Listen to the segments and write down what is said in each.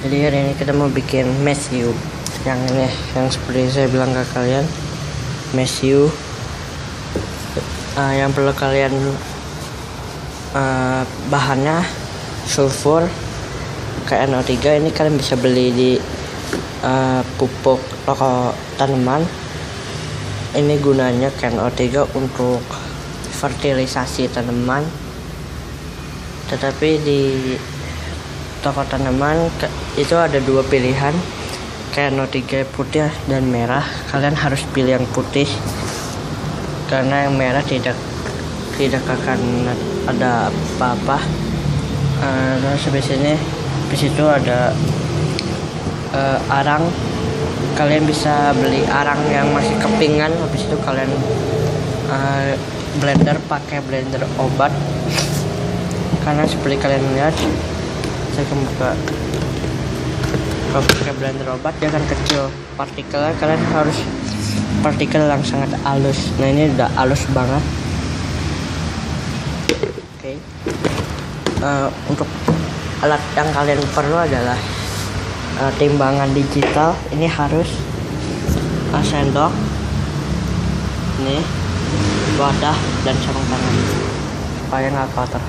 Jadi hari ini kita mau bikin mesiu yang ini, yang seperti saya bilang ke kalian, mesiu. Yang perlu kalian bahannya sulfur, KNO3. Ini kalian bisa beli di pupuk toko tanaman. Ini gunanya KNO3 untuk fertilisasi tanaman, tetapi di toko tanaman itu ada dua pilihan, KNO3 putih dan merah. Kalian harus pilih yang putih karena yang merah tidak akan ada apa-apa. Terus habis ini di situ ada arang. Kalian bisa beli arang yang masih kepingan, habis itu kalian blender, pakai blender obat. Karena seperti kalian lihat, saya akan buka. Kalau pakai blender obat dia akan kecil partikelnya, kalian harus partikel yang sangat halus. Nah ini udah halus banget. Oke. Untuk alat yang kalian perlu adalah timbangan digital. Ini harus sendok, ini wadah dan sarung tangan supaya nggak kotor.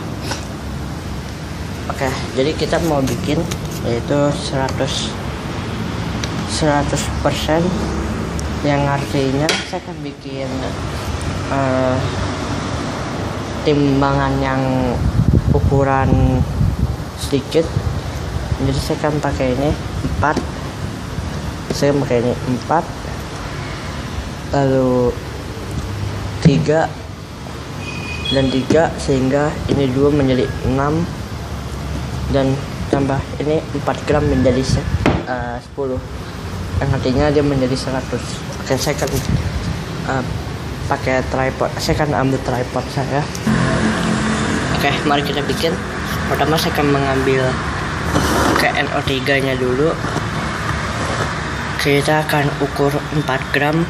Oke, jadi kita mau bikin yaitu 100% yang artinya saya akan bikin timbangan yang ukuran sedikit. Jadi saya akan pakai ini 4, saya pakai ini 4, lalu 3 dan 3, sehingga ini 2 menjadi 6, dan tambah ini 4 gram menjadi 10, yang artinya dia menjadi 100. Oke, saya akan pakai tripod. Saya akan ambil tripod saya. Oke, mari kita bikin. Pertama saya akan mengambil KNO3 nya dulu. Kita akan ukur 4 gram.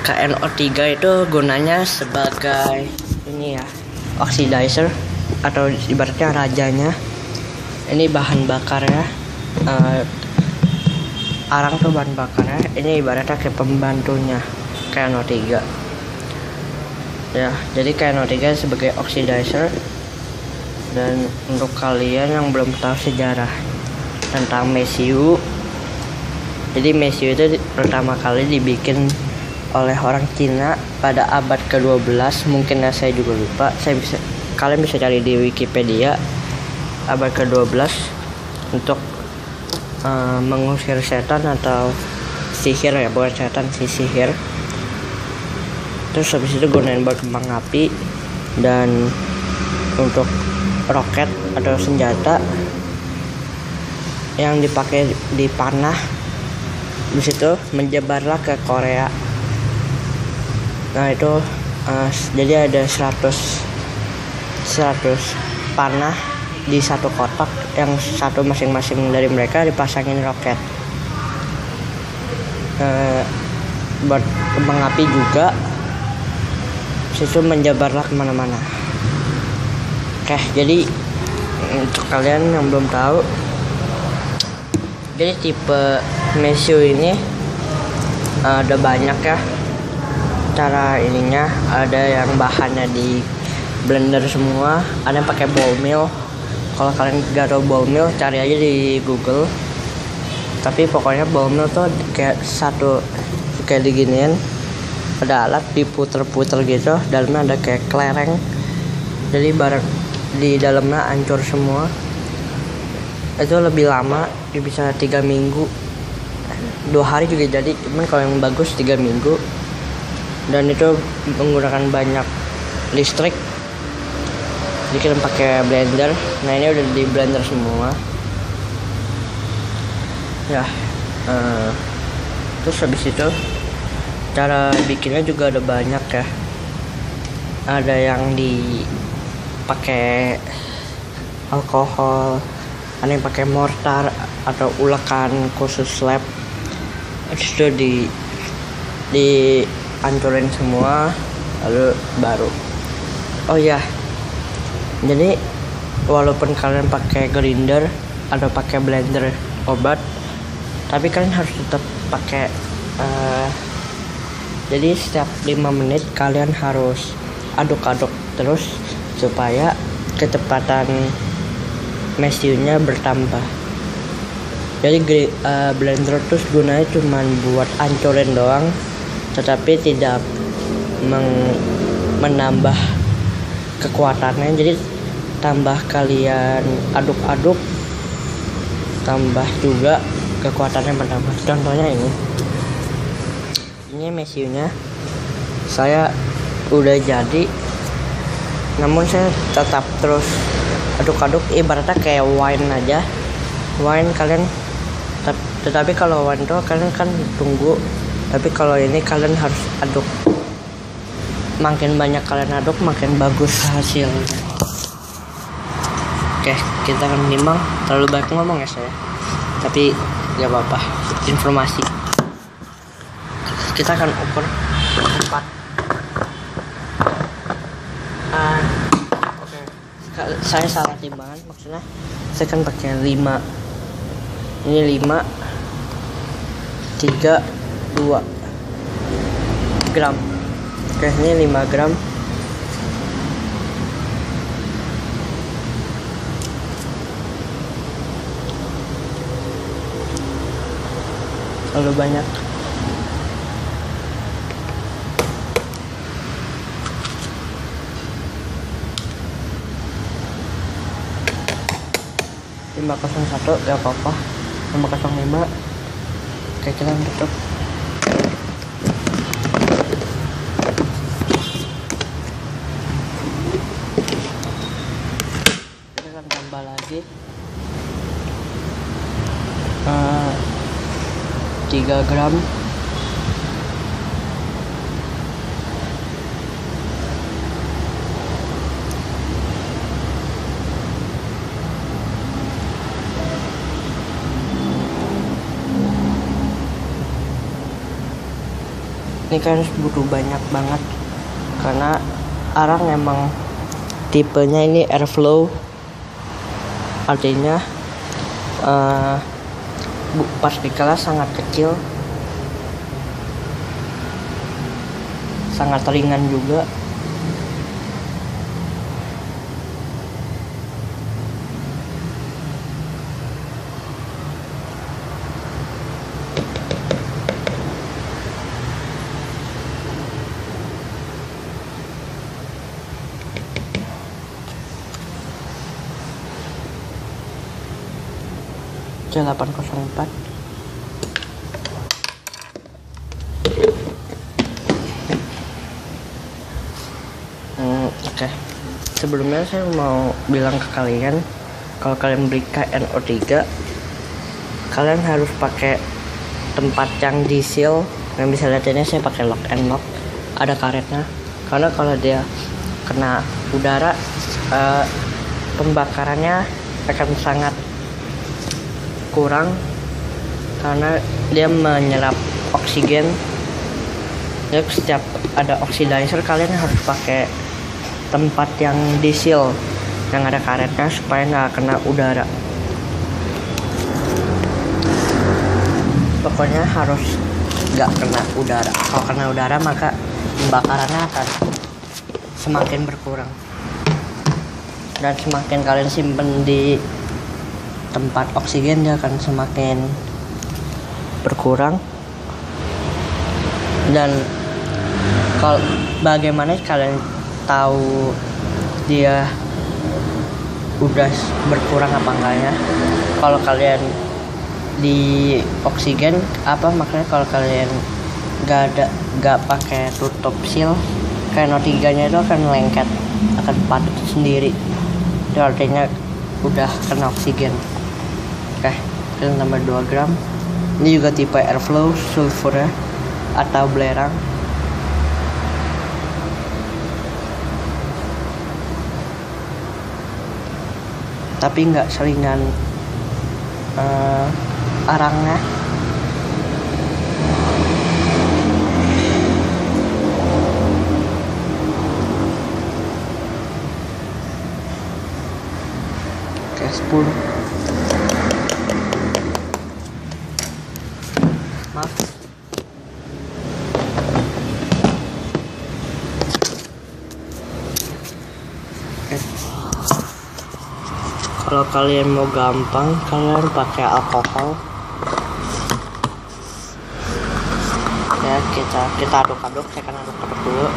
KNO3 itu gunanya sebagai ini ya, oxidizer atau ibaratnya rajanya. Ini bahan bakarnya, arang tuh bahan bakarnya. Ini ibaratnya kayak pembantunya KNO3 ya. Jadi KNO3 sebagai oxidizer. Dan untuk kalian yang belum tahu sejarah tentang mesiu, jadi mesiu itu pertama kali dibikin oleh orang Cina pada abad ke-12. Mungkin saya juga lupa. Kalian bisa cari di Wikipedia. Abad ke-12 untuk mengusir setan atau sihir ya, bukan setan sih, sihir. Terus habis itu gunain buat kembang api dan untuk roket atau senjata yang dipakai di panah. Di situ menyebarlah ke Korea. Nah itu jadi ada 100 panah di satu kotak, yang satu masing-masing dari mereka dipasangin roket. Buat kembang api juga, situ menjabarlah kemana-mana. Oke, jadi untuk kalian yang belum tahu, jadi tipe mesiu ini ada banyak ya cara ininya. Ada yang bahannya di blender semua, ada yang pakai ball mill. Kalau kalian gak tahu ball mill, cari aja di Google. Tapi pokoknya ball mill tuh kayak diginiin, ada alat diputer-puter gitu, dalamnya ada kayak kelereng. Jadi barang di dalamnya hancur semua. Itu lebih lama, bisa 3 minggu, 2 hari juga jadi. Cuman kalau yang bagus 3 minggu. Dan itu menggunakan banyak listrik. Jadi kita pakai blender. Nah ini udah di blender semua ya. Terus habis itu cara bikinnya juga ada banyak ya. Ada yang dipakai alkohol, ada yang pakai mortar atau ulekan khusus lab. Habis itu dihancurin semua, lalu baru. Oh ya, jadi walaupun kalian pakai grinder ada pakai blender obat, tapi kalian harus tetap pakai jadi setiap 5 menit kalian harus aduk-aduk terus supaya kecepatan mesiunya bertambah. Jadi blender terus gunanya cuma buat hancurin doang, tetapi tidak menambah kekuatannya. Jadi tambah kalian aduk-aduk, tambah juga kekuatannya bertambah. Contohnya ini mesiunya saya udah jadi, namun saya tetap terus aduk-aduk, ibaratnya kayak wine aja. Wine kalian tetapi kalau wine itu kalian kan tunggu, tapi kalau ini kalian harus aduk. Makin banyak kalian aduk makin bagus hasilnya. Oke, kita akan menimbang. Terlalu banyak ngomong ya saya, tapi gak apa-apa, informasi. Kita akan ukur 4. Oke. Saya salah timbangan, maksudnya saya kan pakai 5. Ini 5 3 2 gram. Oke, ini 5 gram. Terlalu banyak. .501 gak apa-apa. 505. Oke, kita tutup. Kita akan tambah lagi 3 gram. Ini kan butuh banyak banget karena arang emang tipenya ini airflow, artinya partikelnya sangat kecil, sangat ringan juga. C804. Oke. Sebelumnya saya mau bilang ke kalian, kalau kalian beli KNO3, kalian harus pakai tempat yang di-seal. Yang bisa lihat ini saya pakai lock and lock, ada karetnya. Karena kalau dia kena udara, pembakarannya akan sangat kurang karena dia menyerap oksigen. Jadi setiap ada oxidizer kalian harus pakai tempat yang di-seal yang ada karetnya supaya nggak kena udara. Pokoknya harus nggak kena udara. Kalau kena udara maka pembakarannya akan semakin berkurang, dan semakin kalian simpen di tempat oksigen dia akan semakin berkurang. Dan kalau bagaimana kalian tahu dia udah berkurang apa enggaknya? Kalau kalian di oksigen makanya kalau kalian nggak pakai tutup seal, KNO3 nya itu akan lengket, akan padat sendiri. Itu artinya udah kena oksigen. Oke, kita tambah 2 gram. Ini juga tipe airflow sulfurnya atau belerang. Tapi nggak seringan arangnya. Oke, 10. Kalau kalian mau gampang, kalian pakai alkohol. Ya, kita aduk-aduk. Saya akan aduk-aduk dulu.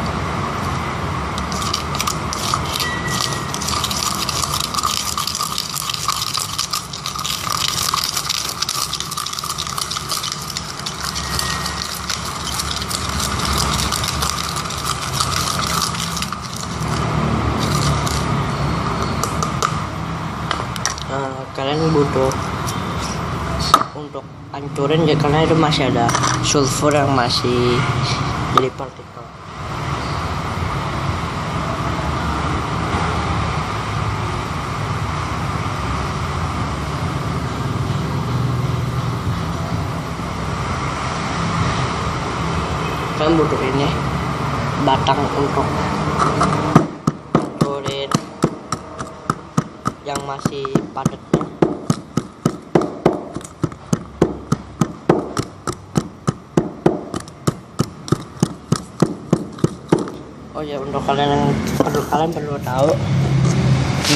Kalian butuh untuk hancurin ya, karena itu masih ada sulfur yang masih jadi partikel. Kalian butuh ini batang untuk hancurin yang masih padatnya. Oh ya, untuk kalian perlu tahu,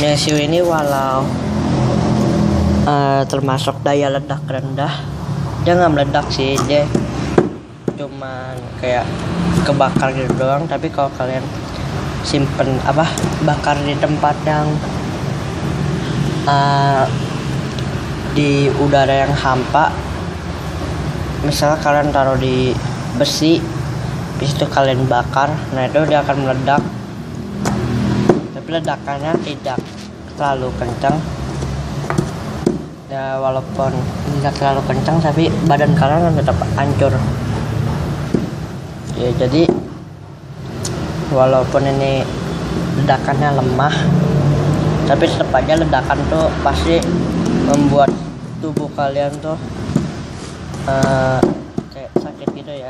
mesiu ini walau termasuk daya ledak rendah, dia nggak meledak sih, dia cuman kayak kebakar gitu doang. Tapi kalau kalian simpen bakar di tempat yang di udara yang hampa, misalnya kalian taruh di besi, habis itu kalian bakar, nah itu dia akan meledak. Tapi ledakannya tidak terlalu kencang ya, walaupun tidak terlalu kencang tapi badan kalian kan tetap hancur ya. Jadi walaupun ini ledakannya lemah, tapi tetap aja ledakan tuh pasti membuat tubuh kalian tuh kayak sakit gitu ya.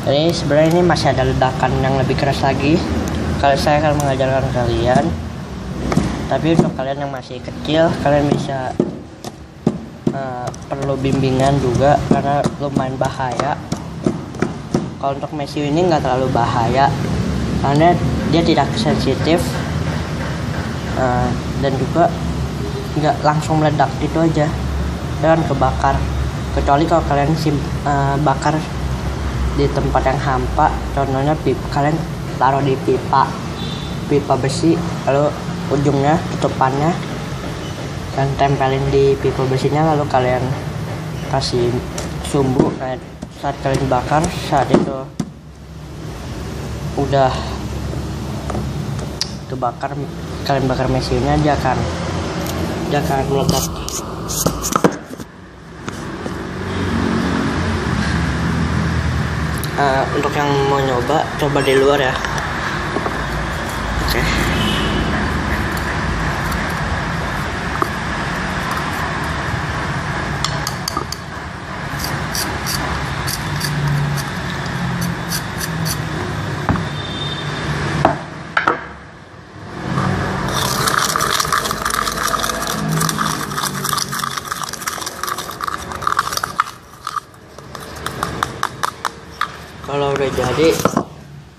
Jadi sebenarnya ini masih ada ledakan yang lebih keras lagi. Kalau saya akan mengajarkan kalian, tapi untuk kalian yang masih kecil, kalian bisa perlu bimbingan juga karena lumayan bahaya. Kalau untuk mesiu ini nggak terlalu bahaya karena dia tidak sensitif dan juga nggak langsung meledak gitu aja, dan kebakar. Kecuali kalau kalian bakar di tempat yang hampa, contohnya kalian taruh di pipa besi, lalu ujungnya tutupannya dan tempelin di pipa besinya, lalu kalian kasih sumbu. Nah, saat kalian bakar, saat itu udah kebakar, kalian bakar mesiunya, dia akan meledak. Untuk yang mau nyoba, coba di luar ya. Oke. Kalau udah jadi,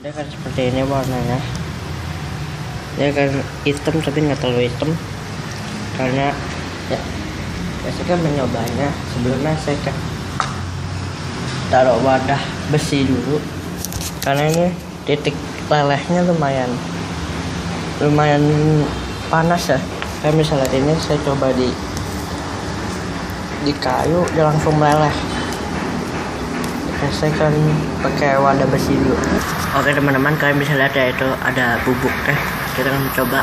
dia kan seperti ini warnanya. Dia kan hitam tapi nggak terlalu hitam, karena ya saya kan menyobanya. Sebelumnya saya kan taruh wadah besi dulu, karena ini titik lelehnya lumayan panas ya. Kayak misalnya ini saya coba di kayu, dia langsung meleleh. Saya kan pakai wadah besi dulu. Oke teman-teman, kalian bisa lihat ya, itu ada bubuk ya. Kita akan mencoba.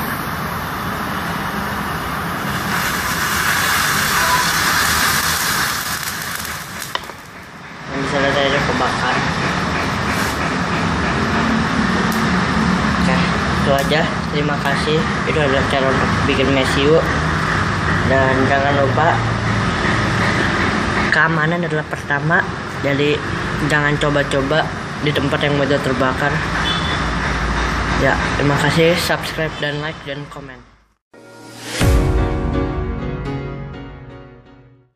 Kalian bisa lihat ya, itu kebakar. Oke, itu aja. Terima kasih. Itu adalah cara untuk bikin mesiu. Dan jangan lupa, keamanan adalah pertama. Jadi jangan coba-coba di tempat yang mudah terbakar. Ya, terima kasih, subscribe dan like dan komen.